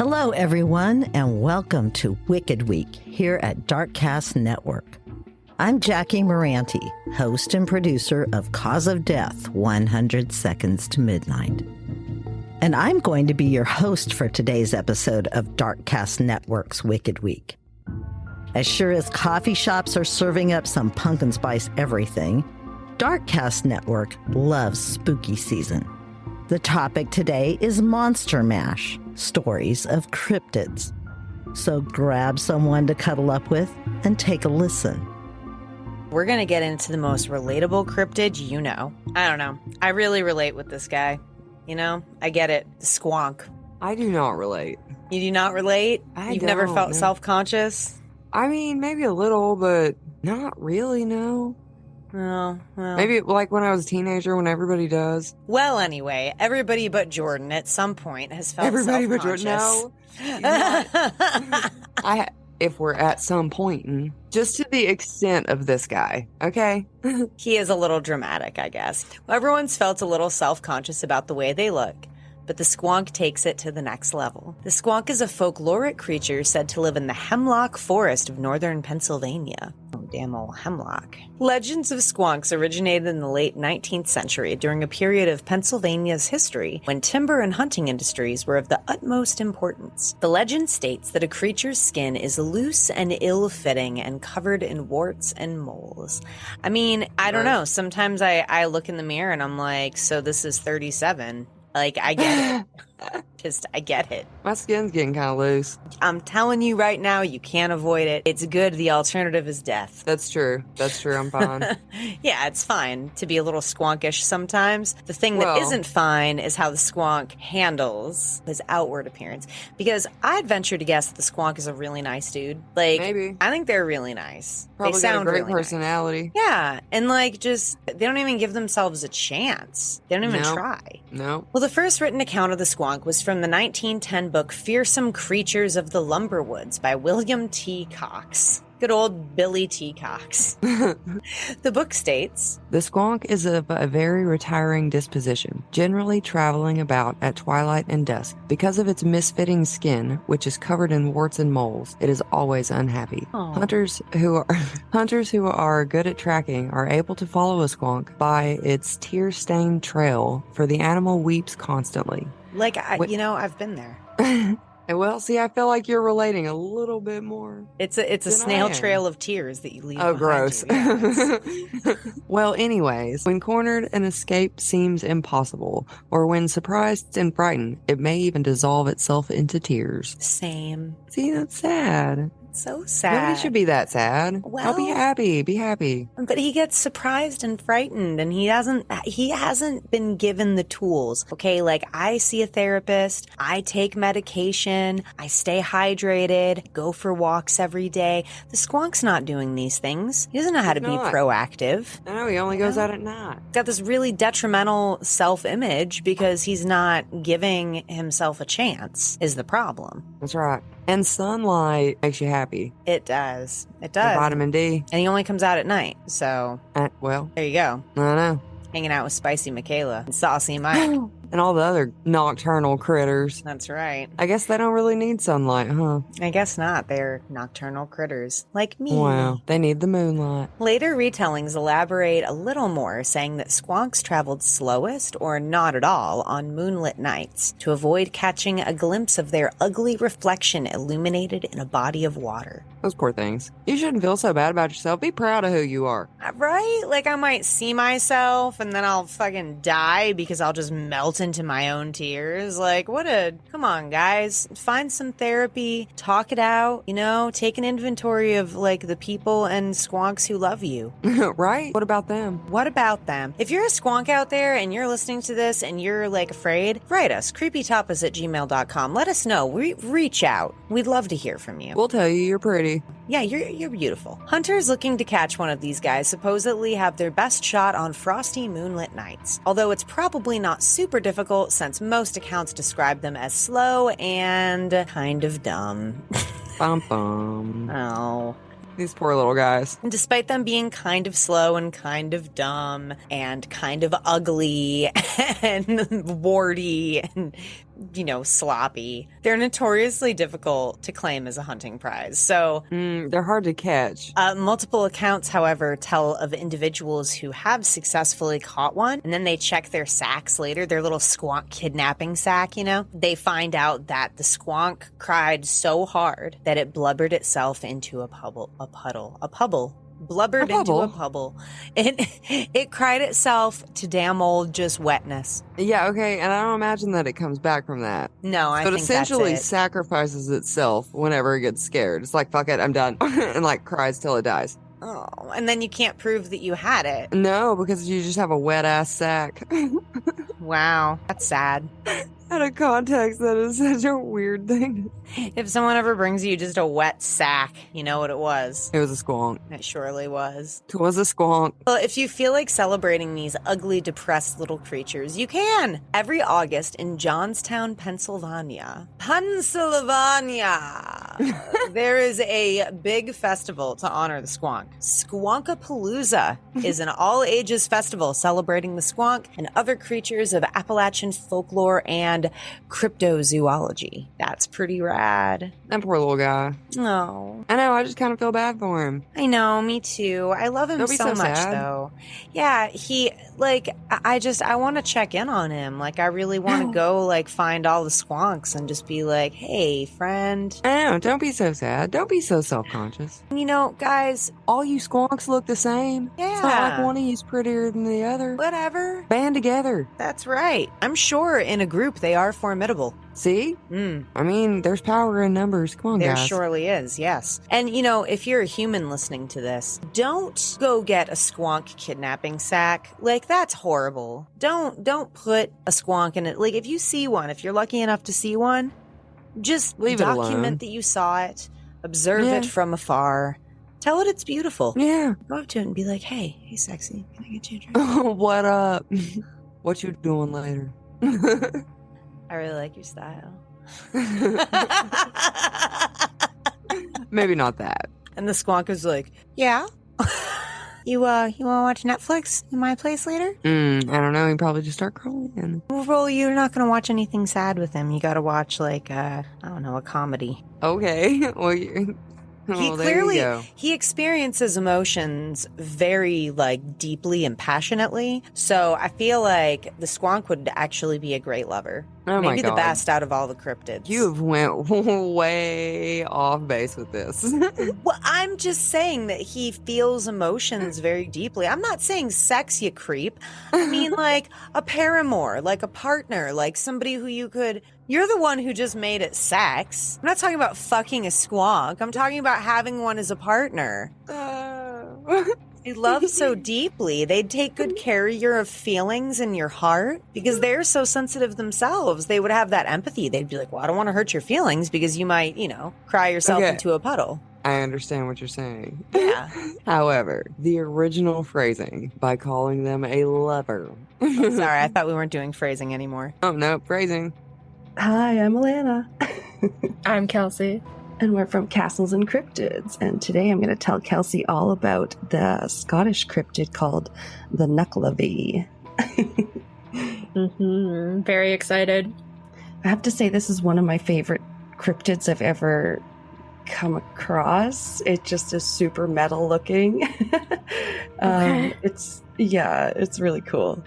Hello, everyone, and welcome to Wicked Week here at Darkcast Network. I'm Jackie Moranti, host and producer of Cause of Death, 100 Seconds to Midnight. And I'm going to be your host for today's episode of Darkcast Network's Wicked Week. As sure as coffee shops are serving up some pumpkin spice everything, Darkcast Network loves spooky season. The topic today is Monster Mash, stories of cryptids. So grab someone to cuddle up with and take a listen. We're going to get into the most relatable cryptid you know. I don't know. I really relate with this guy. You know, I get it. The squonk. I do not relate. You do not relate? You've never felt self-conscious? I mean, maybe a little, but not really, no. Oh, well. Maybe like when I was a teenager, when everybody does. Well, anyway, everybody but Jordan at some point has felt everybody self-conscious. But Jordan, no. If we're at some point, just to the extent of this guy, okay? He is a little dramatic, I guess. Everyone's felt a little self-conscious about the way they look, but the squonk takes it to the next level. The squonk is a folkloric creature said to live in the hemlock forest of northern Pennsylvania. Oh, damn old hemlock. Legends of squonks originated in the late 19th century during a period of Pennsylvania's history when timber and hunting industries were of the utmost importance. The legend states that a creature's skin is loose and ill-fitting and covered in warts and moles. I mean, I don't know. Sometimes I look in the mirror and I'm like, so this is 37. Like, I get it. I get it. My skin's getting kind of loose. I'm telling you right now, you can't avoid it. It's good. The alternative is death. That's true. I'm fine. Yeah, it's fine to be a little squonkish sometimes. The thing that isn't fine is how the squonk handles his outward appearance. Because I'd venture to guess that the squonk is a really nice dude. Like, maybe. I think they're really nice. Probably they sound got a great really personality. Nice. Yeah, and like just, they don't even give themselves a chance. They don't even try. No. Well, the first written account of the squonk was from the 1910 book Fearsome Creatures of the Lumberwoods by William T. Cox. Good old Billy T. Cox. The book states, the squonk is of a very retiring disposition, generally traveling about at twilight and dusk. Because of its misfitting skin, which is covered in warts and moles, it is always unhappy. Aww. Hunters who are good at tracking are able to follow a squonk by its tear-stained trail, for the animal weeps constantly. Like, I've been there. Well, see, I feel like you're relating a little bit more. It's a snail trail of tears that you leave behind. Gross. You. Well, anyways, when cornered, an escape seems impossible, or when surprised and frightened, it may even dissolve itself into tears. Same. See, that's sad. So sad. Nobody should be that sad. Well, I'll be happy. Be happy. But he gets surprised and frightened, and he hasn't been given the tools. Okay, like I see a therapist, I take medication, I stay hydrated, go for walks every day. The squonk's not doing these things. He doesn't know how to be proactive. I know, he only goes out at night. He's got this really detrimental self-image because he's not giving himself a chance, is the problem. That's right. And sunlight makes you happy. It does. It does. And vitamin D. And he only comes out at night, so... well... there you go. I know. Hanging out with Spicy Michaela and Saucy Mike. And all the other nocturnal critters. That's right. I guess they don't really need sunlight, huh? I guess not. They're nocturnal critters. Like me. Wow. They need the moonlight. Later retellings elaborate a little more, saying that squonks traveled slowest or not at all on moonlit nights to avoid catching a glimpse of their ugly reflection illuminated in a body of water. Those poor things. You shouldn't feel so bad about yourself. Be proud of who you are. Right? Like I might see myself and then I'll fucking die because I'll just melt into my own tears. Like, come on, guys. Find some therapy, talk it out, take an inventory of like the people and squonks who love you. Right? What about them? What about them? If you're a squonk out there and you're listening to this and you're like afraid, write us, creepytapas@gmail.com. Let us know. Reach out. We'd love to hear from you. We'll tell you you're pretty. Yeah, you're beautiful. Hunters looking to catch one of these guys supposedly have their best shot on frosty moonlit nights. Although it's probably not super difficult since most accounts describe them as slow and kind of dumb. Bum bum. Oh. These poor little guys. And despite them being kind of slow and kind of dumb and kind of ugly and warty and sloppy. They're notoriously difficult to claim as a hunting prize. So they're hard to catch. Multiple accounts, however, tell of individuals who have successfully caught one, and then they check their sacks later, their little squonk kidnapping sack, They find out that the squonk cried so hard that it blubbered itself into a puddle. It cried itself to damn old just wetness. Yeah, okay, and I don't imagine that it comes back from that. No, I think think essentially that's it. sacrifices itself whenever it gets scared. It's like, fuck it, I'm done. And like cries till it dies. Oh, and then you can't prove that you had it. No, because you just have a wet ass sack. Wow, that's sad. Out of context, that is such a weird thing. If someone ever brings you just a wet sack, you know what it was. It was a squonk. It surely was. It was a squonk. Well, if you feel like celebrating these ugly, depressed little creatures, you can. Every August in Johnstown, Pennsylvania, there is a big festival to honor the squonk. Squonkapalooza is an all-ages festival celebrating the squonk and other creatures of Appalachian folklore and cryptozoology. That's pretty rad. That poor little guy. Oh. I know, I just kind of feel bad for him. I know, me too. I love him Don't be so much, sad. though. Yeah, I want to check in on him. Like, I really want to go, find all the squonks and just be like, hey, friend. I know, don't be so sad. Don't be so self-conscious. Guys. All you squonks look the same. Yeah. It's not like one of you's prettier than the other. Whatever. Band together. That's right. I'm sure in a group they are formidable. See? I mean, there's power in numbers. Come on, There guys. surely is, yes. And, if you're a human listening to this, don't go get a squonk kidnapping sack. That's horrible. Don't put a squonk in it. If you see one, if you're lucky enough to see one, just Leave it alone. document that you saw it, observe it from afar, tell it it's beautiful. Yeah. Go up to it and be like, hey, sexy, can I get you a drink? What up? What you doing later? I really like your style. Maybe not that. And the squonk is like, yeah. You want to watch Netflix in my place later? I don't know. He probably just start crying. Well, you're not going to watch anything sad with him. You got to watch a comedy. Okay. Well, there you go. He experiences emotions very deeply and passionately. So I feel like the squonk would actually be a great lover. Oh my Maybe God. the best out of all the cryptids. You have went way off base with this. Well, I'm just saying that he feels emotions very deeply. I'm not saying sex, you creep. I mean a paramour, a partner, somebody who you could... You're the one who just made it sex. I'm not talking about fucking a squonk. I'm talking about having one as a partner. They love so deeply. They'd take good care of your feelings and your heart because they're so sensitive themselves. They would have that empathy. They'd be like, well, I don't want to hurt your feelings because you might, cry yourself into a puddle. I understand what you're saying. Yeah. However, the original phrasing by calling them a lover. Sorry, I thought we weren't doing phrasing anymore. Oh, no, phrasing. Hi, I'm Alana. I'm Kelsey. And we're from Castles and Cryptids. And today I'm going to tell Kelsey all about the Scottish cryptid called the Knucklavee. Very excited. I have to say, this is one of my favorite cryptids I've ever come across. It just is super metal looking. Okay. It's really cool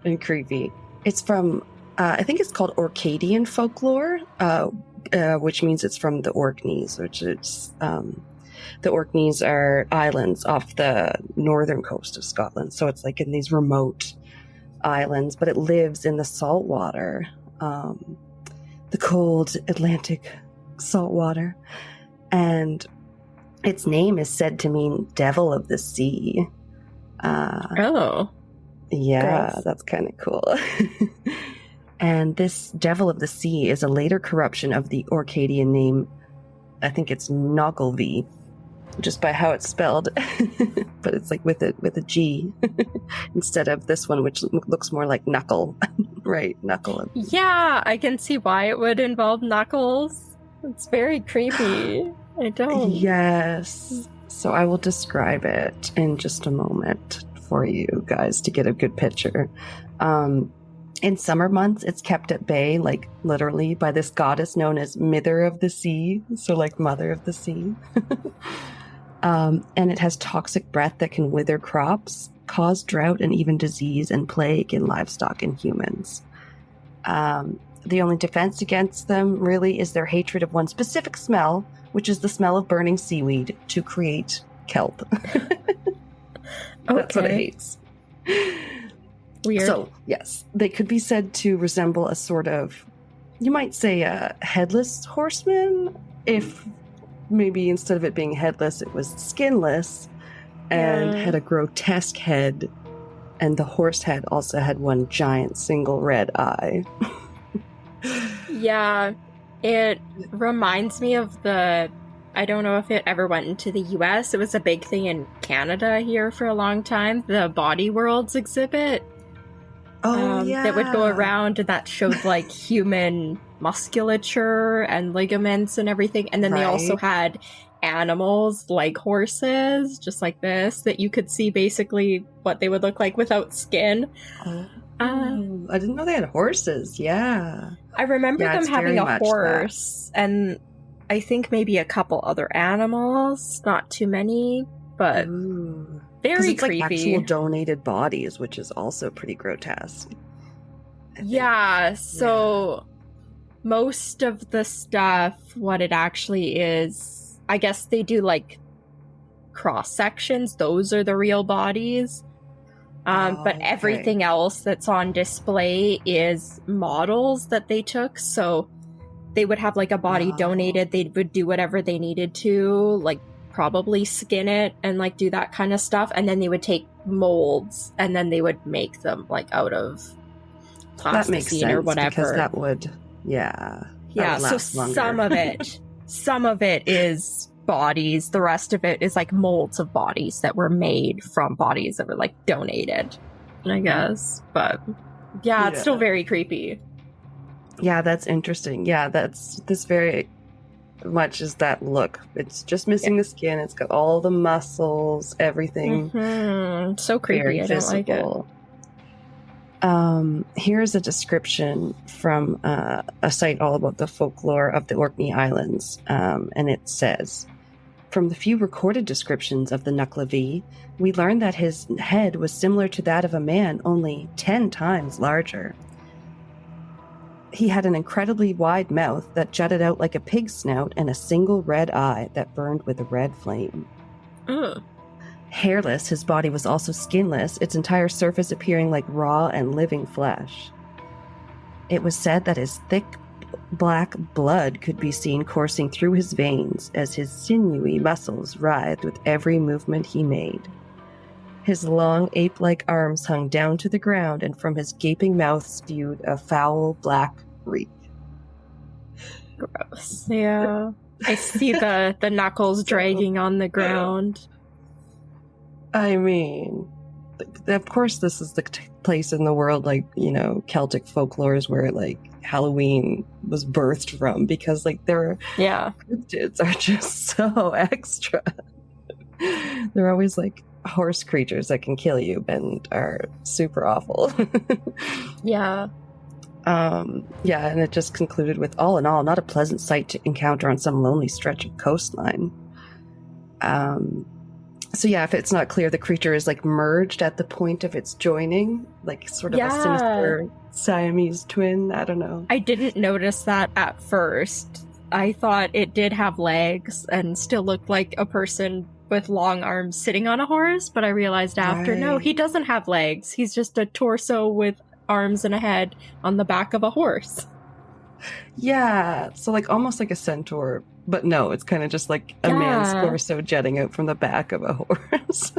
and creepy. It's from, I think it's called Orcadian folklore, which means it's from the Orkneys, which is, the Orkneys are islands off the northern coast of Scotland. So it's in these remote islands, but it lives in the salt water, the cold Atlantic salt water. And its name is said to mean devil of the sea. Oh. Yeah, Gross. that's kind of cool. And this devil of the sea is a later corruption of the Orcadian name. I think it's Knucklavee, just by how it's spelled. But it's with a G instead of this one, which looks more like knuckle. Right, knuckle. Yeah, I can see why it would involve knuckles. It's very creepy. I don't. Yes. So I will describe it in just a moment for you guys to get a good picture. In summer months, it's kept at bay, like literally, by this goddess known as Mither of the Sea. So, like, Mother of the Sea. And it has toxic breath that can wither crops, cause drought, and even disease and plague in livestock and humans. The only defense against them really is their hatred of one specific smell, which is the smell of burning seaweed to create kelp. That's what it hates. Weird. So, yes, they could be said to resemble a sort of, you might say, a headless horseman, if maybe instead of it being headless, it was skinless and had a grotesque head, and the horse head also had one giant single red eye. Yeah, it reminds me of I don't know if it ever went into the US. It was a big thing in Canada here for a long time, the Body Worlds exhibit. That would go around and that showed like human musculature and ligaments and everything. And then they also had animals like horses, just like this, that you could see basically what they would look like without skin. I didn't know they had horses. Yeah. I remember them having a horse and I think maybe a couple other animals, not too many, but very it's creepy. Like actual donated bodies, which is also pretty grotesque. Yeah, so most of the stuff, what it actually is, I guess they do like cross sections. Those are the real bodies. But everything else that's on display is models that they took. So they would have like a body donated. They would do whatever they needed to, like probably skin it and like do that kind of stuff. And then they would take molds and then they would make them like out of plasticine or whatever. Because that would, so some of it is bodies. The rest of it is like molds of bodies that were made from bodies that were like donated, I guess. But yeah, it's still very creepy. Yeah, that's interesting. Yeah, that's this very much is that look. It's just missing the skin. It's got all the muscles, everything. So creepy. I don't like it. Here's a description from a site all about the folklore of the Orkney Islands, and it says, from the few recorded descriptions of the Nucklavi, we learned that his head was similar to that of a man, only 10 times larger. He had an incredibly wide mouth that jutted out like a pig's snout and a single red eye that burned with a red flame. Hairless, his body was also skinless, its entire surface appearing like raw and living flesh. It was said that his thick black blood could be seen coursing through his veins as his sinewy muscles writhed with every movement he made. His long, ape-like arms hung down to the ground, and from his gaping mouth spewed a foul black reek. Gross. Yeah. I see the knuckles dragging on the ground. I mean, of course this is the place in the world, like, you know, Celtic folklore is where, like, Halloween was birthed from, because, like, their cryptids are just so extra. They're always, like, horse creatures that can kill you and are super awful. And it just concluded with, all in all, not a pleasant sight to encounter on some lonely stretch of coastline. If it's not clear, the creature is like merged at the point of its joining, like sort of a sinister Siamese twin. I don't know. I didn't notice that at first. I thought it did have legs and still looked like a person with long arms sitting on a horse, but I realized after, no, he doesn't have legs. He's just a torso with arms and a head on the back of a horse. Yeah, so like almost like a centaur, but no, it's kind of just like a man's torso jetting out from the back of a horse.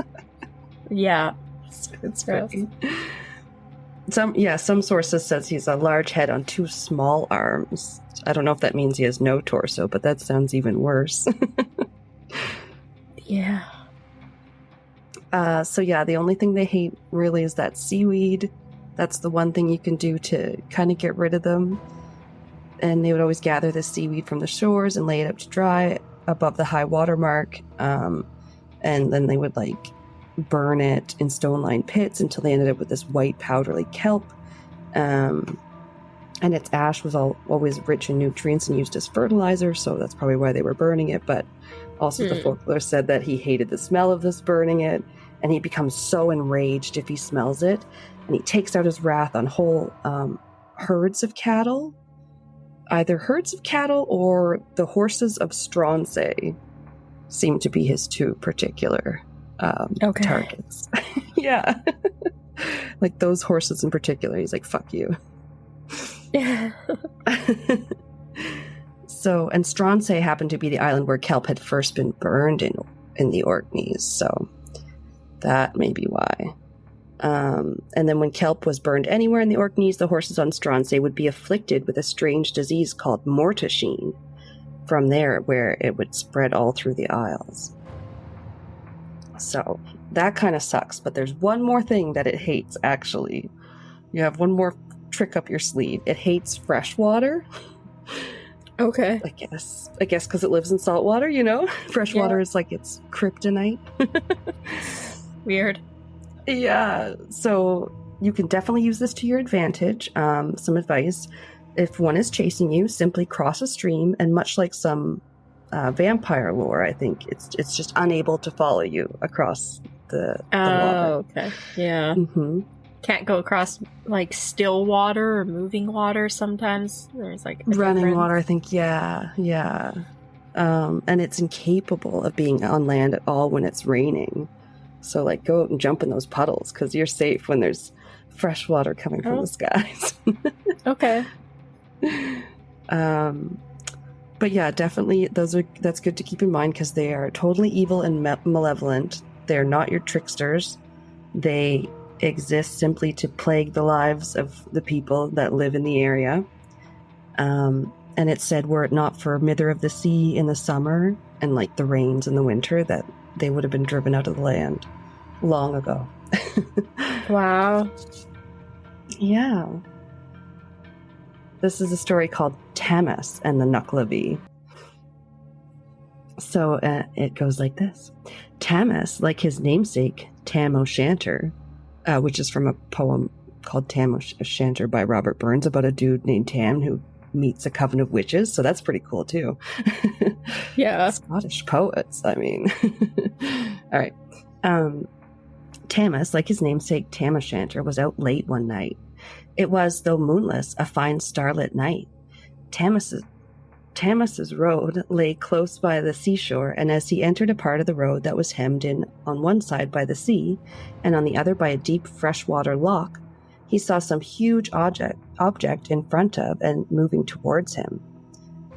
It's pretty. Some sources says he's a large head on 2 small arms. I don't know if that means he has no torso, but that sounds even worse. The only thing they hate really is that seaweed. That's the one thing you can do to kind of get rid of them. And they would always gather the seaweed from the shores and lay it out to dry above the high water mark. And then they would like burn it in stone-lined pits until they ended up with this white powdery kelp. And its ash was always rich in nutrients and used as fertilizer, so that's probably why they were burning it. But also the folklore said that he hated the smell of this burning it, and he becomes so enraged if he smells it, and he takes out his wrath on whole herds of cattle. Either herds of cattle or the horses of Stronsay seem to be his two particular targets. Yeah. Like those horses in particular, he's like, fuck you. So, and Stronsay happened to be the island where kelp had first been burned in the Orkneys, so that may be why. And then when kelp was burned anywhere in the Orkneys, the horses on Stronsay would be afflicted with a strange disease called mortashine. From there, where it would spread all through the Isles. So that kind of sucks, but there's one more thing that it hates, actually. You have one more trick up your sleeve. It hates fresh water. Okay. I guess because it lives in salt water, you know? Fresh water is like its kryptonite. Weird. Yeah, so you can definitely use this to your advantage. Some advice. If one is chasing you, simply cross a stream, and much like some vampire lore, I think, it's just unable to follow you across the water. Oh, okay. Yeah. Mm-hmm. Can't go across, like, still water or moving water sometimes. There's, like, running water, I think, yeah. And it's incapable of being on land at all when it's raining. So, like, go out and jump in those puddles, because you're safe when there's fresh water coming from the skies. Okay. But yeah, definitely that's good to keep in mind, because they are totally evil and malevolent. They're not your tricksters. They exist simply to plague the lives of the people that live in the area. And it said, were it not for Mither of the Sea in the summer and like the rains in the winter, that they would have been driven out of the land long ago. Wow. Yeah. This is a story called Tamas and the Nuclavee. So it goes like this. Tamas, like his namesake, Tam O'Shanter, which is from a poem called Tam O'Shanter by Robert Burns about a dude named Tam who meets a coven of witches. So that's pretty cool, too. Yeah. Scottish poets, I mean. All right. Tamas, like his namesake Tam O'Shanter, was out late one night. It was, though moonless, a fine starlit night. Tamas's road lay close by the seashore, and as he entered a part of the road that was hemmed in on one side by the sea, and on the other by a deep freshwater loch, he saw some huge object in front of and moving towards him.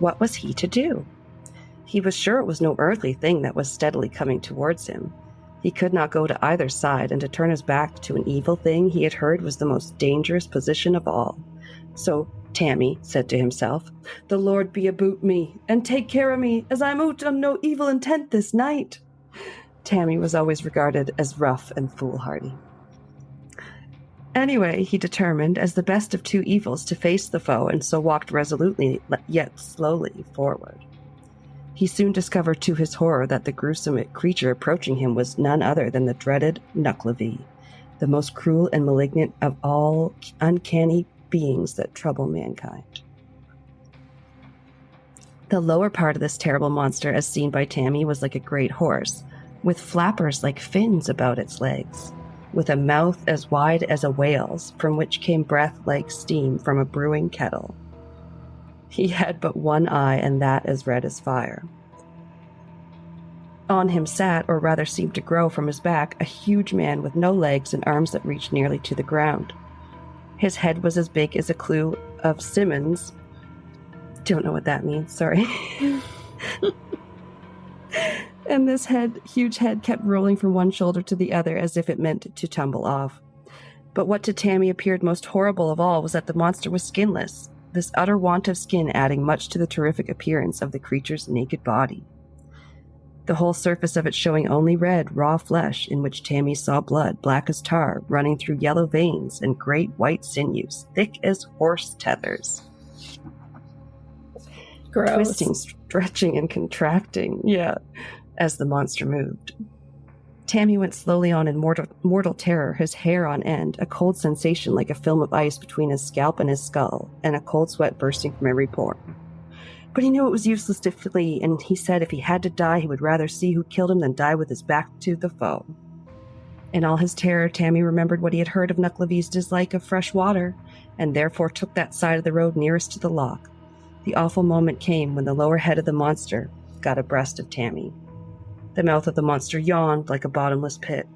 What was he to do? He was sure it was no earthly thing that was steadily coming towards him. He could not go to either side, and to turn his back to an evil thing he had heard was the most dangerous position of all. So Tammy said to himself, "The Lord be aboot me, and take care of me, as I'm out on no evil intent this night." Tammy was always regarded as rough and foolhardy. Anyway, he determined, as the best of two evils, to face the foe, and so walked resolutely, yet slowly, forward. He soon discovered to his horror that the gruesome creature approaching him was none other than the dreaded Nuclavee, the most cruel and malignant of all uncanny beings that trouble mankind. The lower part of this terrible monster, as seen by Tammy, was like a great horse, with flappers like fins about its legs, with a mouth as wide as a whale's, from which came breath like steam from a brewing kettle. He had but one eye, and that as red as fire. On him sat, or rather seemed to grow from his back, a huge man with no legs and arms that reached nearly to the ground. His head was as big as a clue of Simmons. Don't know what that means, sorry. And this huge head kept rolling from one shoulder to the other as if it meant to tumble off. But what to Tammy appeared most horrible of all was that the monster was skinless, this utter want of skin adding much to the terrific appearance of the creature's naked body. The whole surface of it showing only red, raw flesh, in which Tammy saw blood, black as tar, running through yellow veins, and great white sinews, thick as horse tethers. Gross. Twisting, stretching, and contracting, as the monster moved. Tammy went slowly on in mortal terror, his hair on end, a cold sensation like a film of ice between his scalp and his skull, and a cold sweat bursting from every pore. But he knew it was useless to flee, and he said if he had to die, he would rather see who killed him than die with his back to the foe. In all his terror, Tammy remembered what he had heard of Nucklavy's dislike of fresh water, and therefore took that side of the road nearest to the lock. The awful moment came when the lower head of the monster got abreast of Tammy. The mouth of the monster yawned like a bottomless pit.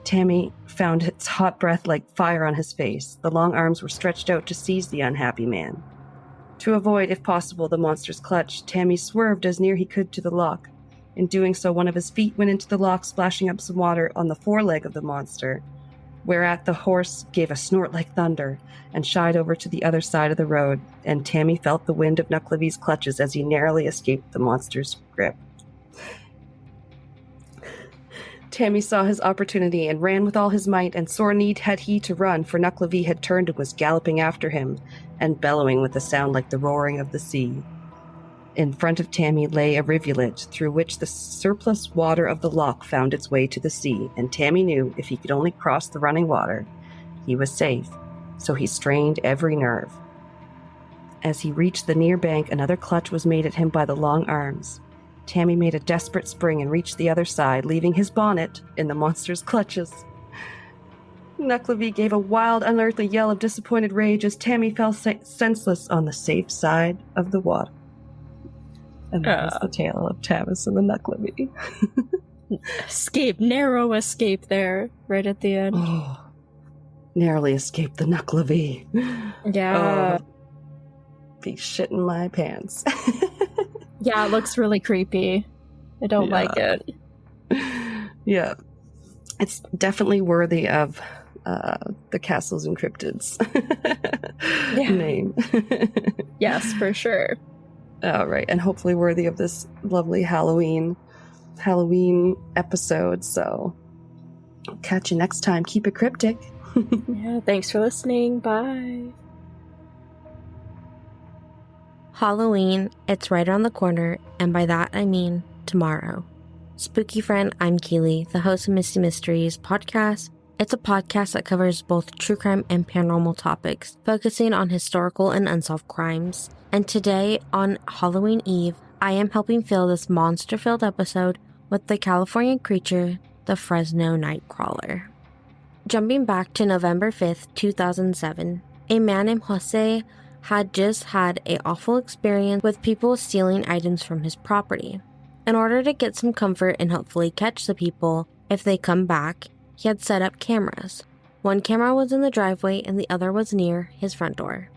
Tammy found its hot breath like fire on his face. The long arms were stretched out to seize the unhappy man. To avoid, if possible, the monster's clutch, Tammy swerved as near he could to the lock. In doing so, one of his feet went into the lock, splashing up some water on the foreleg of the monster, whereat the horse gave a snort like thunder and shied over to the other side of the road, and Tammy felt the wind of Nucklavy's clutches as he narrowly escaped the monster's grip. Tammy saw his opportunity and ran with all his might, and sore need had he to run, for Nucklavy had turned and was galloping after him, and bellowing with a sound like the roaring of the sea. In front of Tammy lay a rivulet, through which the surplus water of the loch found its way to the sea, and Tammy knew if he could only cross the running water, he was safe, so he strained every nerve. As he reached the near bank, another clutch was made at him by the long arms. Tammy made a desperate spring and reached the other side, leaving his bonnet in the monster's clutches. Nucklavy gave a wild, unearthly yell of disappointed rage as Tammy fell senseless on the safe side of the water. And that was the tale of Tavis and the Nucklavy. Narrow escape there, right at the end. Oh, narrowly escaped the Nucklavy. Yeah. Be shitting my pants. Yeah, it looks really creepy. I don't like it. Yeah. It's definitely worthy of the Castles and Cryptids name. Yes, for sure. All right, and hopefully worthy of this lovely Halloween episode. So, catch you next time. Keep it cryptic. Yeah, thanks for listening. Bye. Halloween, it's right around the corner, and by that I mean tomorrow. Spooky friend, I'm Keely, the host of Misty Mysteries podcast. It's a podcast that covers both true crime and paranormal topics, focusing on historical and unsolved crimes. And today, on Halloween Eve, I am helping fill this monster-filled episode with the California creature, the Fresno Nightcrawler. Jumping back to November 5th, 2007, a man named Jose had just had an awful experience with people stealing items from his property. In order to get some comfort and hopefully catch the people if they come back, he had set up cameras. One camera was in the driveway and the other was near his front door.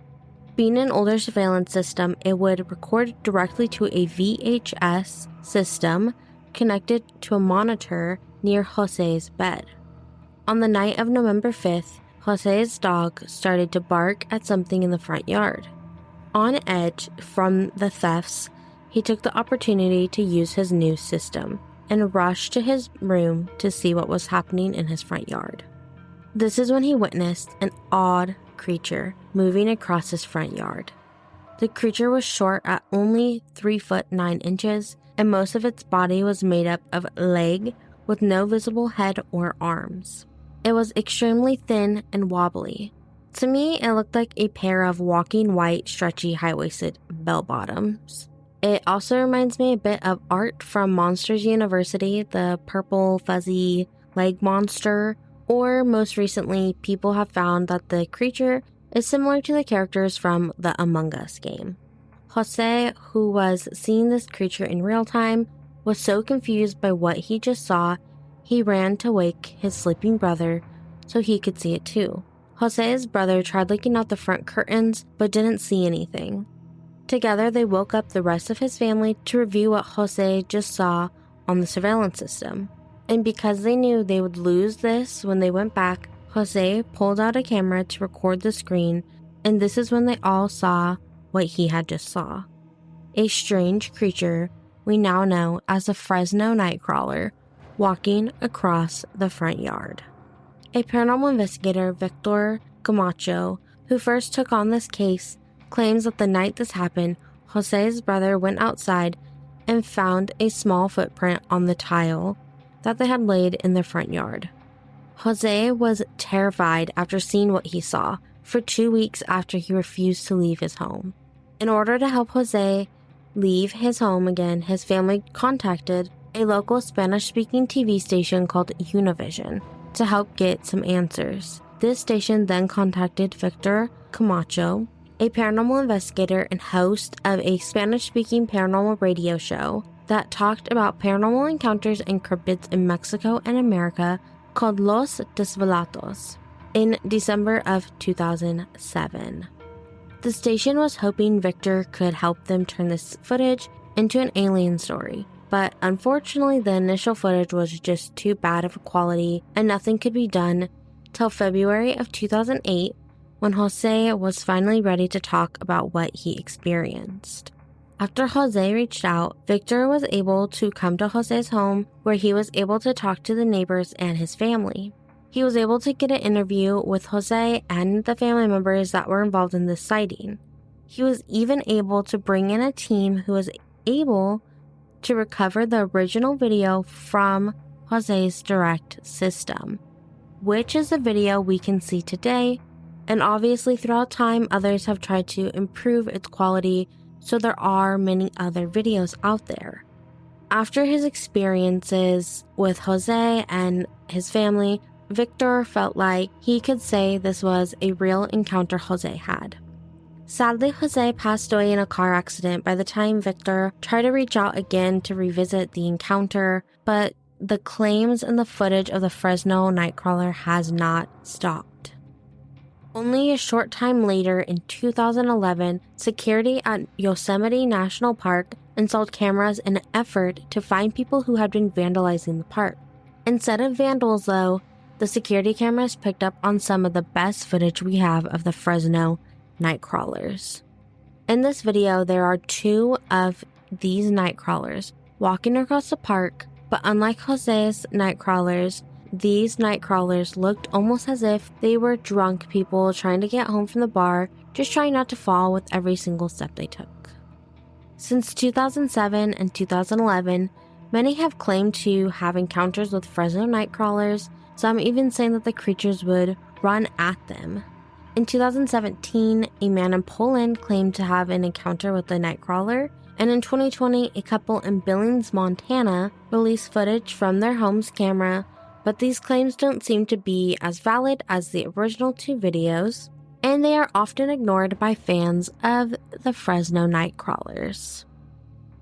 Being an older surveillance system, it would record directly to a VHS system connected to a monitor near Jose's bed. On the night of November 5th, Jose's dog started to bark at something in the front yard. On edge from the thefts, he took the opportunity to use his new system and rushed to his room to see what was happening in his front yard. This is when he witnessed an odd creature moving across his front yard. The creature was short at only 3 foot 9 inches, and most of its body was made up of leg with no visible head or arms. It was extremely thin and wobbly. To me, it looked like a pair of walking white, stretchy, high-waisted bell-bottoms. It also reminds me a bit of art from Monsters University, the purple, fuzzy leg monster, or most recently, people have found that the creature is similar to the characters from the Among Us game. Jose, who was seeing this creature in real time, was so confused by what he just saw, he ran to wake his sleeping brother so he could see it too. Jose's brother tried looking out the front curtains but didn't see anything. Together, they woke up the rest of his family to review what Jose just saw on the surveillance system. And because they knew they would lose this when they went back, Jose pulled out a camera to record the screen, and this is when they all saw what he had just saw. A strange creature we now know as the Fresno Nightcrawler walking across the front yard. A paranormal investigator, Victor Camacho, who first took on this case, claims that the night this happened, Jose's brother went outside and found a small footprint on the tile that they had laid in their front yard. Jose was terrified after seeing what he saw for 2 weeks after he refused to leave his home. In order to help Jose leave his home again, his family contacted a local Spanish-speaking TV station called Univision to help get some answers. This station then contacted Victor Camacho, a paranormal investigator and host of a Spanish-speaking paranormal radio show that talked about paranormal encounters and cryptids in Mexico and America called Los Desvelados, in December of 2007. The station was hoping Victor could help them turn this footage into an alien story, but unfortunately the initial footage was just too bad of a quality and nothing could be done till February of 2008 when Jose was finally ready to talk about what he experienced. After Jose reached out, Victor was able to come to Jose's home where he was able to talk to the neighbors and his family. He was able to get an interview with Jose and the family members that were involved in this sighting. He was even able to bring in a team who was able to recover the original video from Jose's direct system, which is the video we can see today. And obviously throughout time, others have tried to improve its quality, so there are many other videos out there. After his experiences with Jose and his family, Victor felt like he could say this was a real encounter Jose had. Sadly, Jose passed away in a car accident by the time Victor tried to reach out again to revisit the encounter, but the claims and the footage of the Fresno Nightcrawler has not stopped. Only a short time later, in 2011, security at Yosemite National Park installed cameras in an effort to find people who had been vandalizing the park. Instead of vandals, though, the security cameras picked up on some of the best footage we have of the Fresno Nightcrawlers. In this video, there are 2 of these Nightcrawlers walking across the park, but unlike Jose's Nightcrawlers, these Nightcrawlers looked almost as if they were drunk people trying to get home from the bar, just trying not to fall with every single step they took. Since 2007 and 2011, many have claimed to have encounters with Fresno Nightcrawlers, some even saying that the creatures would run at them. In 2017, a man in Poland claimed to have an encounter with the Nightcrawler, and in 2020, a couple in Billings, Montana, released footage from their home's camera, but these claims don't seem to be as valid as the original 2 videos, and they are often ignored by fans of the Fresno Nightcrawlers.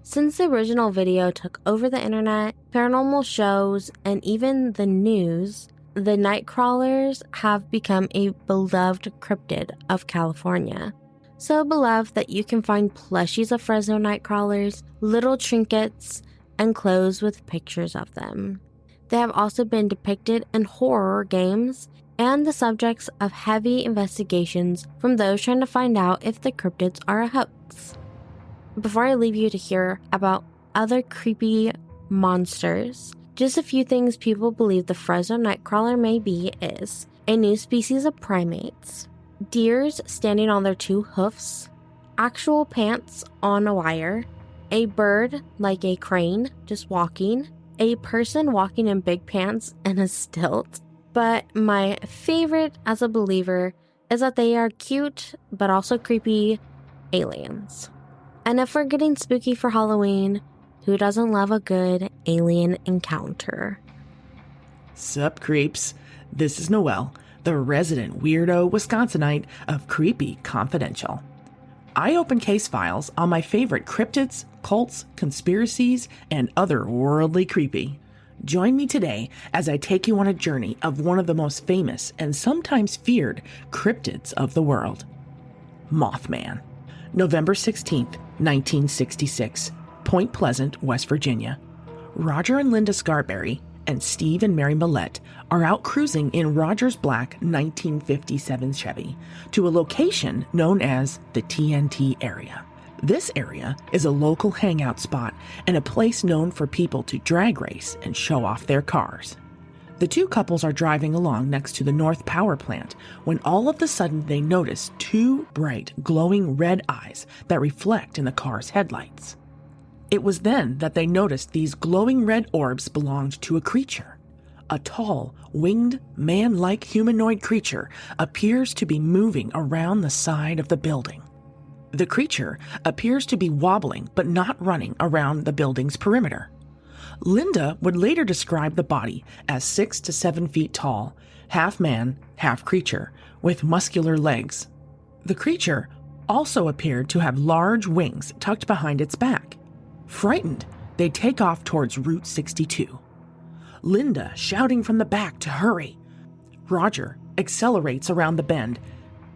Since the original video took over the internet, paranormal shows, and even the news, the Nightcrawlers have become a beloved cryptid of California. So beloved that you can find plushies of Fresno Nightcrawlers, little trinkets, and clothes with pictures of them. They have also been depicted in horror games and the subjects of heavy investigations from those trying to find out if the cryptids are a hoax. Before I leave you to hear about other creepy monsters, just a few things people believe the Fresno Nightcrawler may be is a new species of primates, deers standing on their 2 hoofs, actual pants on a wire, a bird like a crane just walking, a person walking in big pants and a stilt. But my favorite as a believer is that they are cute but also creepy aliens. And if we're getting spooky for Halloween, who doesn't love a good alien encounter? Sup, creeps. This is Noelle, the resident weirdo Wisconsinite of Creepy Confidential. I open case files on my favorite cryptids, cults, conspiracies, and other worldly creepy. Join me today as I take you on a journey of one of the most famous and sometimes feared cryptids of the world. Mothman. November 16th, 1966, Point Pleasant, West Virginia. Roger and Linda Scarberry and Steve and Mary Millette are out cruising in Roger's black 1957 Chevy to a location known as the TNT area. This area is a local hangout spot and a place known for people to drag race and show off their cars. The 2 couples are driving along next to the North Power Plant when all of a sudden they notice 2 bright, glowing red eyes that reflect in the car's headlights. It was then that they noticed these glowing red orbs belonged to a creature. A tall, winged, man-like humanoid creature appears to be moving around the side of the building. The creature appears to be wobbling but not running around the building's perimeter. Linda would later describe the body as 6 to 7 feet tall, half man, half creature, with muscular legs. The creature also appeared to have large wings tucked behind its back. Frightened, they take off towards Route 62. Linda shouting from the back to hurry. Roger accelerates around the bend.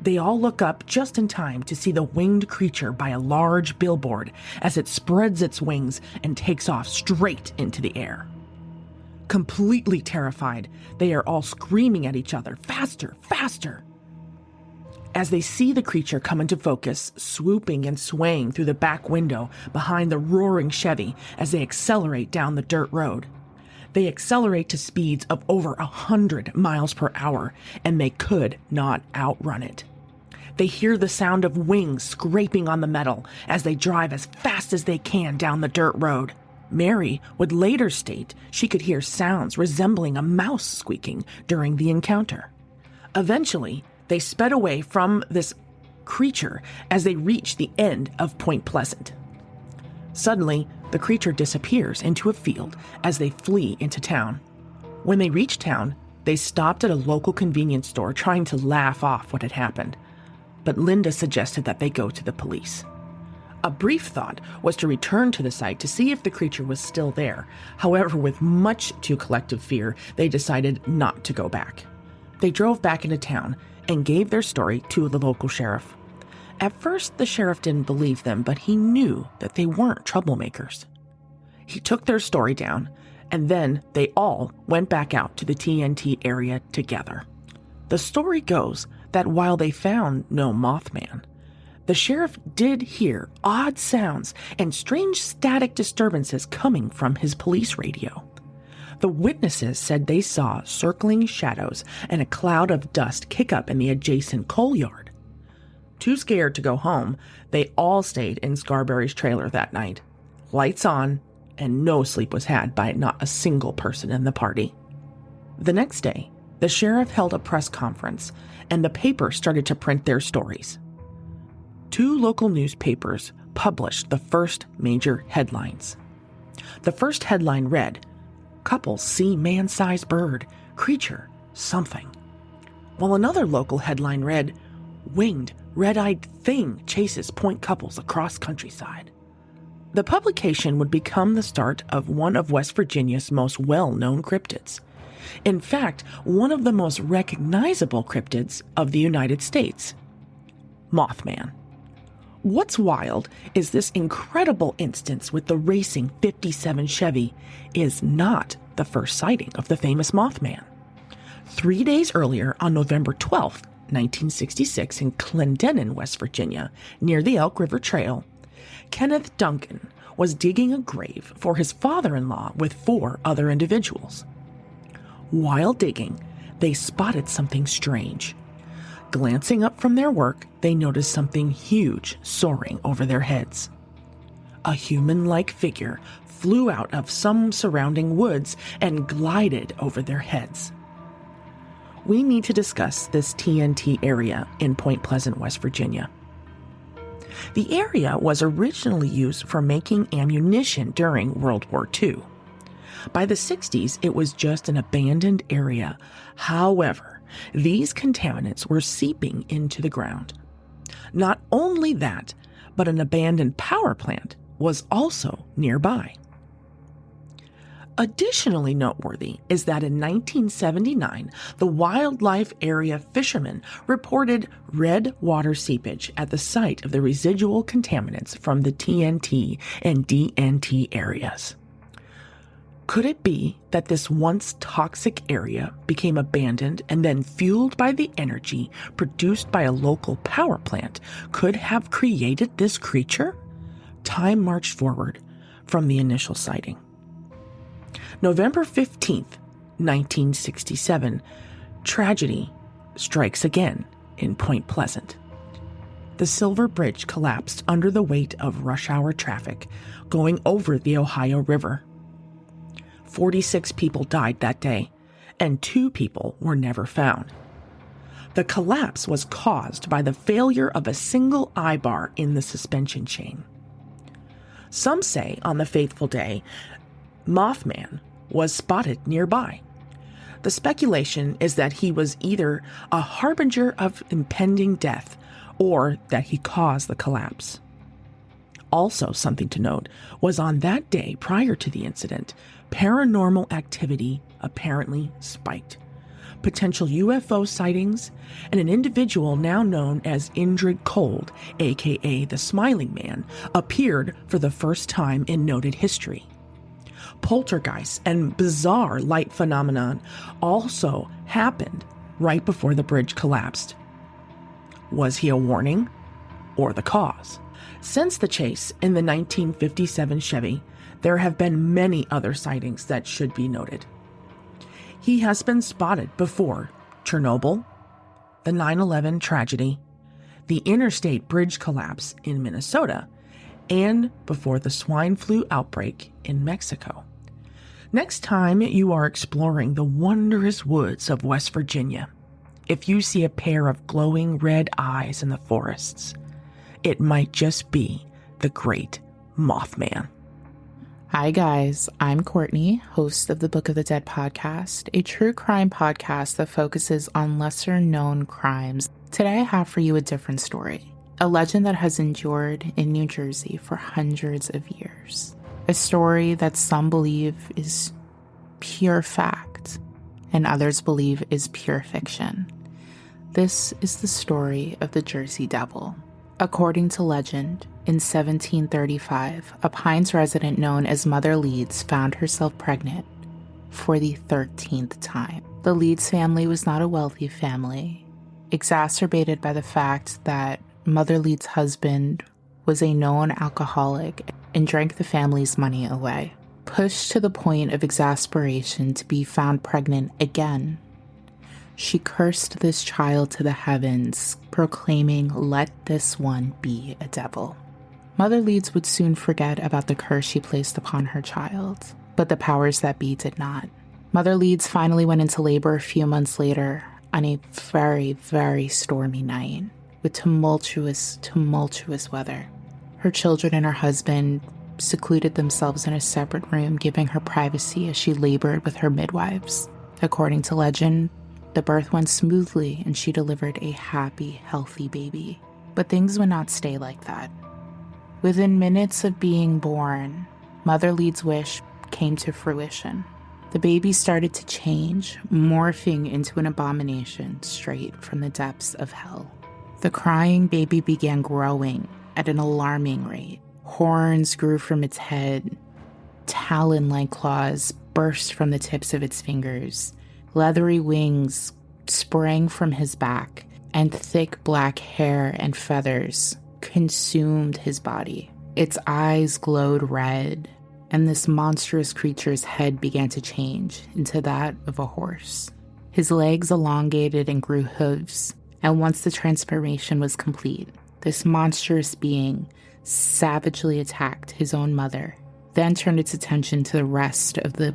They all look up just in time to see the winged creature by a large billboard as it spreads its wings and takes off straight into the air. Completely terrified, they are all screaming at each other, faster, faster. As they see the creature come into focus, swooping and swaying through the back window behind the roaring Chevy as they accelerate down the dirt road. They accelerate to speeds of over 100 miles per hour, and they could not outrun it. They hear the sound of wings scraping on the metal as they drive as fast as they can down the dirt road. Mary would later state she could hear sounds resembling a mouse squeaking during the encounter. Eventually, they sped away from this creature as they reached the end of Point Pleasant. Suddenly, the creature disappears into a field as they flee into town. When they reach town, they stopped at a local convenience store trying to laugh off what had happened. But Linda suggested that they go to the police. A brief thought was to return to the site to see if the creature was still there. However, with much too collective fear, they decided not to go back. They drove back into town and gave their story to the local sheriff. At first, the sheriff didn't believe them, but he knew that they weren't troublemakers. He took their story down, and then they all went back out to the TNT area together. The story goes that while they found no Mothman, the sheriff did hear odd sounds and strange static disturbances coming from his police radio. The witnesses said they saw circling shadows and a cloud of dust kick up in the adjacent coal yard. Too scared to go home, they all stayed in Scarberry's trailer that night. Lights on, and no sleep was had by not a single person in the party. The next day, the sheriff held a press conference, and the paper started to print their stories. 2 local newspapers published the first major headlines. The first headline read, "Couple see man-sized bird, creature, something." While another local headline read, "Winged, red-eyed thing chases point couples across countryside." The publication would become the start of one of West Virginia's most well-known cryptids. In fact, one of the most recognizable cryptids of the United States, Mothman. What's wild is this incredible instance with the racing 57 Chevy is not the first sighting of the famous Mothman. 3 days earlier, on November 12th, 1966, in Clendenin, West Virginia, near the Elk River Trail, Kenneth Duncan was digging a grave for his father-in-law with 4 other individuals. While digging, they spotted something strange. Glancing up from their work, they noticed something huge soaring over their heads. A human-like figure flew out of some surrounding woods and glided over their heads. We need to discuss this TNT area in Point Pleasant, West Virginia. The area was originally used for making ammunition during World War II. By the 60s, it was just an abandoned area. However, these contaminants were seeping into the ground. Not only that, but an abandoned power plant was also nearby. Additionally noteworthy is that in 1979, the wildlife area fishermen reported red water seepage at the site of the residual contaminants from the TNT and DNT areas. Could it be that this once toxic area became abandoned and then fueled by the energy produced by a local power plant could have created this creature? Time marched forward from the initial sighting. November 15th, 1967, tragedy strikes again in Point Pleasant. the Silver Bridge collapsed under the weight of rush hour traffic going over the Ohio River. 46 people died that day, and 2 people were never found. The collapse was caused by the failure of a single eye bar in the suspension chain. Some say on the fateful day, Mothman was spotted nearby. The speculation is that he was either a harbinger of impending death or that he caused the collapse. Also, something to note was on that day prior to the incident, paranormal activity apparently spiked. Potential UFO sightings and an individual now known as Indrid Cold, aka the Smiling Man, appeared for the first time in noted history. Poltergeists and bizarre light phenomenon also happened right before the bridge collapsed. Was he a warning or the cause? Since the chase in the 1957 Chevy, there have been many other sightings that should be noted. He has been spotted before Chernobyl, the 9/11 tragedy, the interstate bridge collapse in Minnesota, and before the swine flu outbreak in Mexico. Next time you are exploring the wondrous woods of West Virginia, if you see a pair of glowing red eyes in the forests, it might just be the Great Mothman. Hi guys, I'm Courtney, host of the Book of the Dead podcast, a true crime podcast that focuses on lesser known crimes. Today I have for you a different story, a legend that has endured in New Jersey for hundreds of years. A story that some believe is pure fact and others believe is pure fiction. This is the story of the Jersey Devil. According to legend, in 1735, a Pines resident known as Mother Leeds found herself pregnant for the 13th time. The Leeds family was not a wealthy family, exacerbated by the fact that Mother Leeds' husband was a known alcoholic and drank the family's money away. Pushed to the point of exasperation to be found pregnant again, she cursed this child to the heavens, proclaiming, "Let this one be a devil." Mother Leeds would soon forget about the curse she placed upon her child, but the powers that be did not. Mother Leeds finally went into labor a few months later on a very, very stormy night with tumultuous weather. Her children and her husband secluded themselves in a separate room, giving her privacy as she labored with her midwives. According to legend, the birth went smoothly and she delivered a happy, healthy baby. But things would not stay like that. Within minutes of being born, Mother Leeds' wish came to fruition. The baby started to change, morphing into an abomination straight from the depths of hell. The crying baby began growing at an alarming rate. Horns grew from its head, talon-like claws burst from the tips of its fingers, leathery wings sprang from his back, and thick black hair and feathers consumed his body. Its eyes glowed red, and this monstrous creature's head began to change into that of a horse. His legs elongated and grew hooves, and once the transformation was complete, this monstrous being savagely attacked his own mother, then turned its attention to the rest of the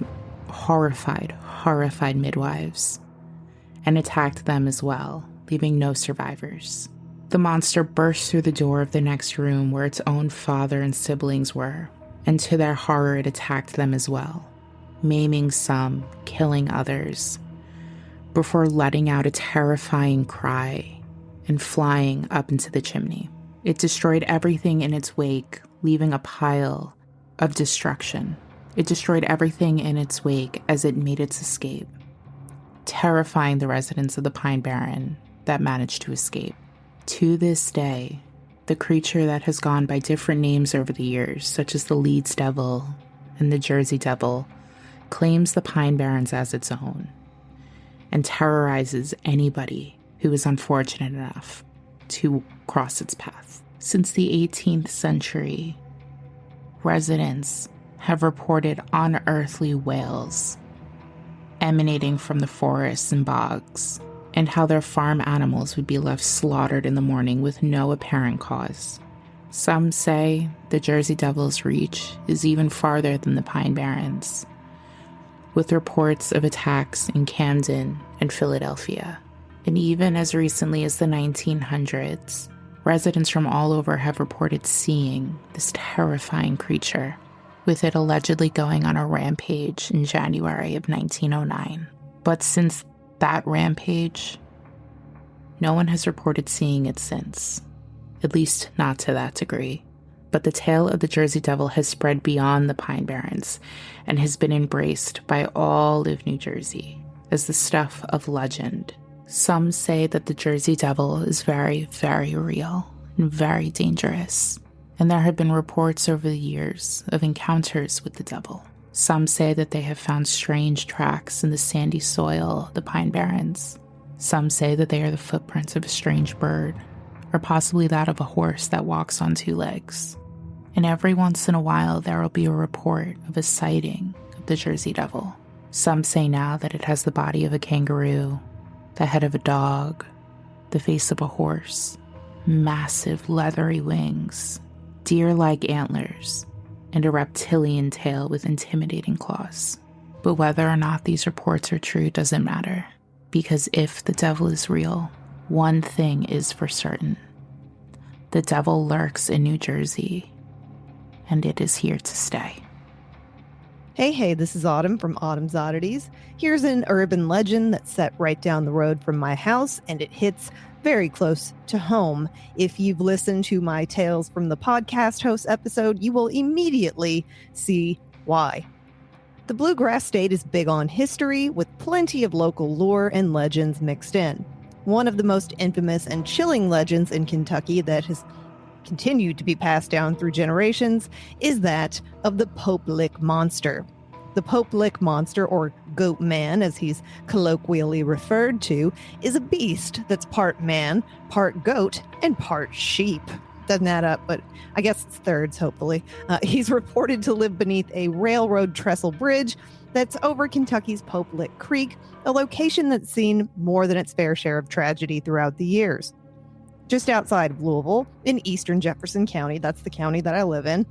horrified midwives, and attacked them as well, leaving no survivors. The monster burst through the door of the next room where its own father and siblings were, and to their horror it attacked them as well, maiming some, killing others, before letting out a terrifying cry and flying up into the chimney. It destroyed everything in its wake, leaving a pile of destruction. It destroyed everything in its wake as it made its escape, terrifying the residents of the Pine Barren that managed to escape. To this day, the creature that has gone by different names over the years, such as the Leeds Devil and the Jersey Devil, claims the Pine Barrens as its own and terrorizes anybody who is unfortunate enough to cross its path. Since the 18th century, residents have reported unearthly wails emanating from the forests and bogs and how their farm animals would be left slaughtered in the morning with no apparent cause. Some say the Jersey Devil's reach is even farther than the Pine Barrens, with reports of attacks in Camden and Philadelphia. And even as recently as the 1900s, residents from all over have reported seeing this terrifying creature, with it allegedly going on a rampage in January of 1909. But since that rampage, no one has reported seeing it since, at least not to that degree. But the tale of the Jersey Devil has spread beyond the Pine Barrens and has been embraced by all of New Jersey as the stuff of legend. Some say that the Jersey Devil is very, very real and very dangerous, and there have been reports over the years of encounters with the devil. Some say that they have found strange tracks in the sandy soil of the Pine Barrens. Some say that they are the footprints of a strange bird, or possibly that of a horse that walks on two legs. And every once in a while there will be a report of a sighting of the Jersey Devil. Some say now that it has the body of a kangaroo, the head of a dog, the face of a horse, massive leathery wings, deer-like antlers, and a reptilian tail with intimidating claws. But whether or not these reports are true doesn't matter, because if the devil is real, one thing is for certain. The devil lurks in New Jersey, and it is here to stay. Hey, this is Autumn from Autumn's Oddities. Here's an urban legend that's set right down the road from my house, and it hits very close to home. If you've listened to my Tales from the Podcast Host episode, you will immediately see why. The Bluegrass State is big on history, with plenty of local lore and legends mixed in. One of the most infamous and chilling legends in Kentucky that has continued to be passed down through generations is that of the Pope Lick Monster. The Pope Lick Monster, or Goat Man as he's colloquially referred to, is a beast that's part man, part goat, and part sheep. Doesn't add up, but I guess it's thirds, hopefully. He's reported to live beneath a railroad trestle bridge that's over Kentucky's Pope Lick Creek, a location that's seen more than its fair share of tragedy throughout the years. Just outside of Louisville, in eastern Jefferson County, that's the county that I live in,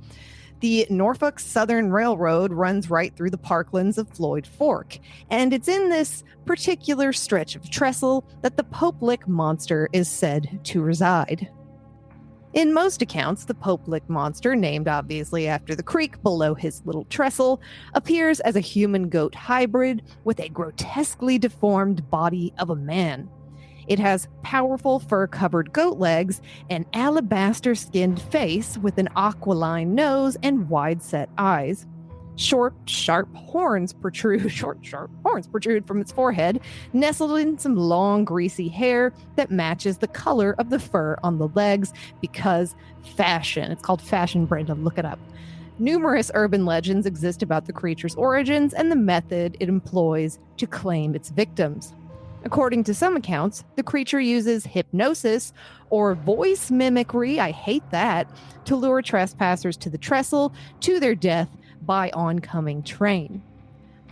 the Norfolk Southern Railroad runs right through the parklands of Floyd Fork, and it's in this particular stretch of trestle that the Pope Lick Monster is said to reside. In most accounts, the Pope Lick Monster, named obviously after the creek below his little trestle, appears as a human-goat hybrid with a grotesquely deformed body of a man. It has powerful fur-covered goat legs, an alabaster-skinned face with an aquiline nose and wide-set eyes. Short, sharp horns protrude from its forehead, nestled in some long, greasy hair that matches the color of the fur on the legs because fashion. It's called fashion, Brenda. Look it up. Numerous urban legends exist about the creature's origins and the method it employs to claim its victims. According to some accounts, the creature uses hypnosis or voice mimicry, I hate that, to lure trespassers to the trestle to their death by oncoming train.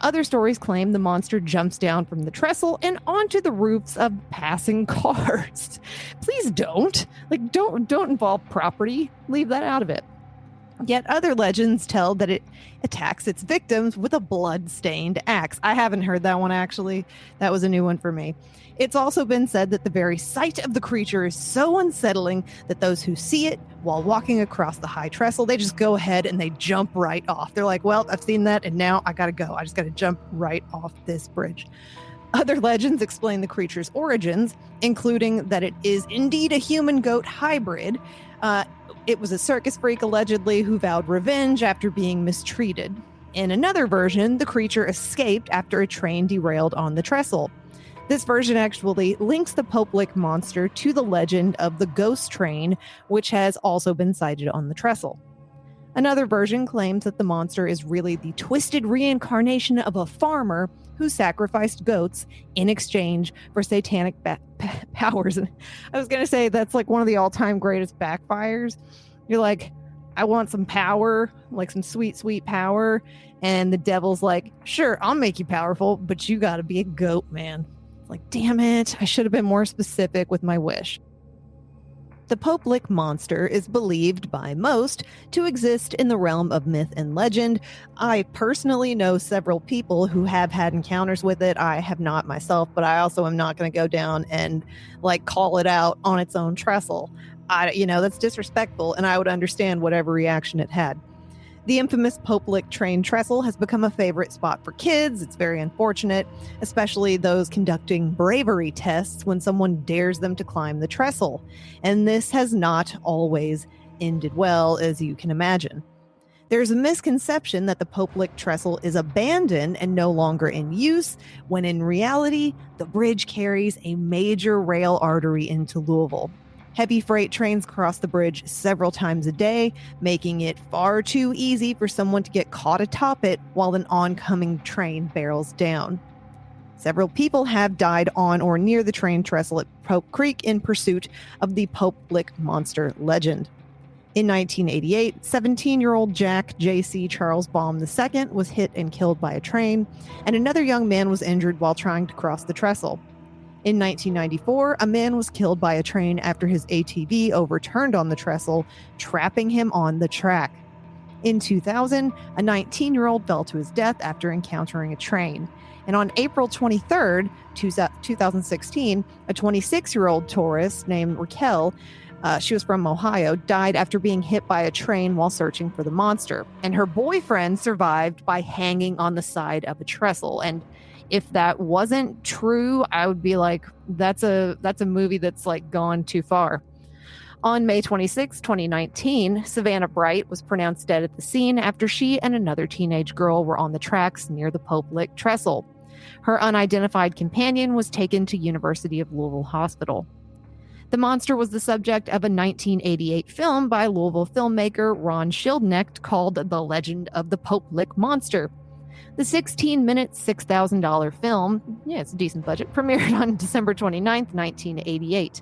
Other stories claim the monster jumps down from the trestle and onto the roofs of passing cars. Please don't. Don't involve property. Leave that out of it. Yet other legends tell that it attacks its victims with a blood-stained axe. I haven't heard that one, actually. That was a new one for me. It's also been said that the very sight of the creature is so unsettling that those who see it while walking across the high trestle, they just go ahead and they jump right off. They're like, well, I've seen that, and now I gotta go. I just gotta jump right off this bridge. Other legends explain the creature's origins, including that it is indeed a human-goat hybrid. It was a circus freak, allegedly, who vowed revenge after being mistreated. In another version, the creature escaped after a train derailed on the trestle. This version actually links the Pope Lick Monster to the legend of the ghost train, which has also been sighted on the trestle. Another version claims that the monster is really the twisted reincarnation of a farmer who sacrificed goats in exchange for satanic powers. I was going to say that's like one of the all-time greatest backfires. You're like, I want some power, like some sweet, sweet power. And the devil's like, sure, I'll make you powerful, but you got to be a goat, man. Like, damn it, I should have been more specific with my wish. The Pope Lick monster is believed by most to exist in the realm of myth and legend. I personally know several people who have had encounters with it. I have not myself, but I also am not going to go down and call it out on its own trestle. That's disrespectful, and I would understand whatever reaction it had. The infamous Pope Lick train trestle has become a favorite spot for kids. It's very unfortunate, especially those conducting bravery tests when someone dares them to climb the trestle. And this has not always ended well, as you can imagine. There's a misconception that the Pope Lick trestle is abandoned and no longer in use, when in reality, the bridge carries a major rail artery into Louisville. Heavy freight trains cross the bridge several times a day, making it far too easy for someone to get caught atop it while an oncoming train barrels down. Several people have died on or near the train trestle at Pope Creek in pursuit of the Pope Lick monster legend. In 1988, 17-year-old Jack J.C. Charles Baum II was hit and killed by a train, and another young man was injured while trying to cross the trestle. In 1994, a man was killed by a train after his ATV overturned on the trestle, trapping him on the track. In 2000, a 19-year-old fell to his death after encountering a train. And on April 23rd, 2016, a 26-year-old tourist named Raquel, she was from Ohio, died after being hit by a train while searching for the monster. And her boyfriend survived by hanging on the side of a trestle. And if that wasn't true, I would be like, that's a movie that's gone too far. On May 26, 2019, Savannah Bright was pronounced dead at the scene after she and another teenage girl were on the tracks near the Pope Lick trestle. Her unidentified companion was taken to University of Louisville Hospital. The monster was the subject of a 1988 film by Louisville filmmaker Ron Schildknecht called The Legend of the Pope Lick Monster. The 16-minute, $6,000 film, it's a decent budget, premiered on December 29th, 1988.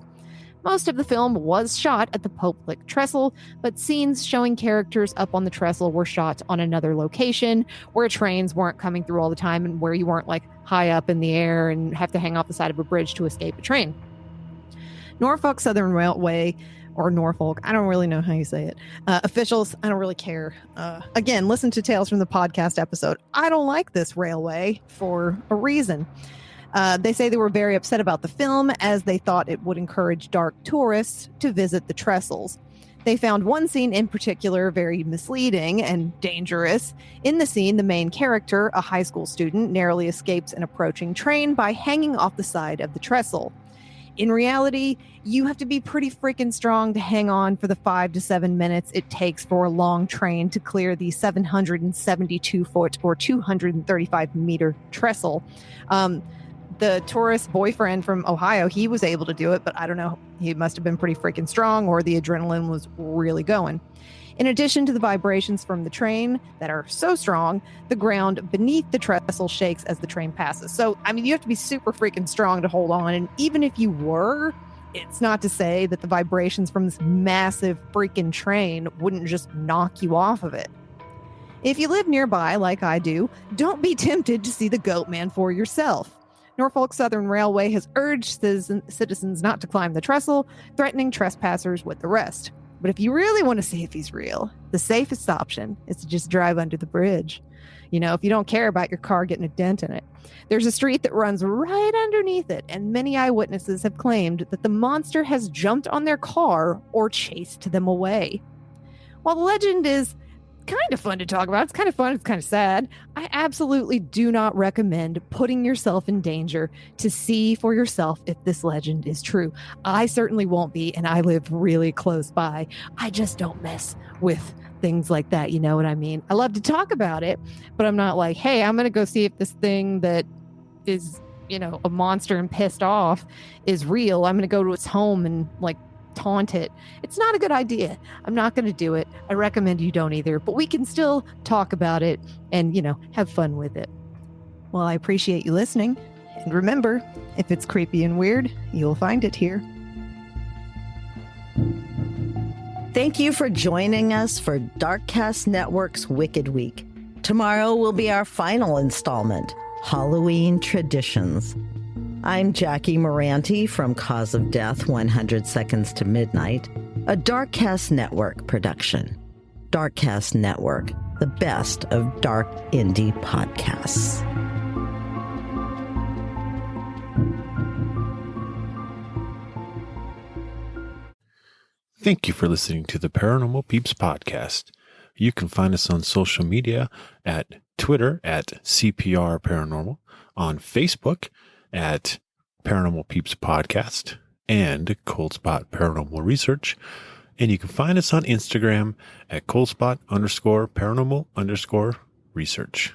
Most of the film was shot at the Pope Lick trestle, but scenes showing characters up on the trestle were shot on another location where trains weren't coming through all the time and where you weren't high up in the air and have to hang off the side of a bridge to escape a train. Norfolk Southern Railway, or Norfolk, I don't really know how you say it. Officials, I don't really care. Again, listen to Tales from the Podcast episode. I don't like this railway for a reason. They say they were very upset about the film as they thought it would encourage dark tourists to visit the trestles. They found one scene in particular very misleading and dangerous. In the scene, the main character, a high school student, narrowly escapes an approaching train by hanging off the side of the trestle. In reality, you have to be pretty freaking strong to hang on for the 5 to 7 minutes it takes for a long train to clear the 772-foot or 235-meter trestle. The tourist boyfriend from Ohio, he was able to do it, but I don't know. He must have been pretty freaking strong, or the adrenaline was really going. In addition to the vibrations from the train that are so strong, the ground beneath the trestle shakes as the train passes. So, you have to be super freaking strong to hold on. And even if you were, it's not to say that the vibrations from this massive freaking train wouldn't just knock you off of it. If you live nearby, like I do, don't be tempted to see the Goat Man for yourself. Norfolk Southern Railway has urged citizens not to climb the trestle, threatening trespassers with arrest. But if you really want to see if he's real, the safest option is to just drive under the bridge. If you don't care about your car getting a dent in it. There's a street that runs right underneath it, and many eyewitnesses have claimed that the monster has jumped on their car or chased them away. While the legend is kind of fun to talk about, it's kind of fun, it's kind of sad, I absolutely do not recommend putting yourself in danger to see for yourself if this legend is true. I certainly won't be, and I live really close by. I just don't mess with things like that, you know what I mean? I love to talk about it, but I'm not like, hey, I'm going to go see if this thing that is, a monster and pissed off is real. I'm going to go to its home and taunt it. It's not a good idea. I'm not going to do it. I recommend you don't either, but we can still talk about it and, have fun with it. Well, I appreciate you listening. And remember, if it's creepy and weird, you'll find it here. Thank you for joining us for Darkcast Network's Wicked Week. Tomorrow will be our final installment, Halloween Traditions. I'm Jackie Moranti from Cause of Death 100 Seconds to Midnight, a Darkcast Network production. Darkcast Network, the best of dark indie podcasts. Thank you for listening to the Paranormal Peeps podcast. You can find us on social media at Twitter at CPR Paranormal, on Facebook at Paranormal Peeps Podcast and Cold Spot Paranormal Research. And you can find us on Instagram at coldspot_paranormal_research.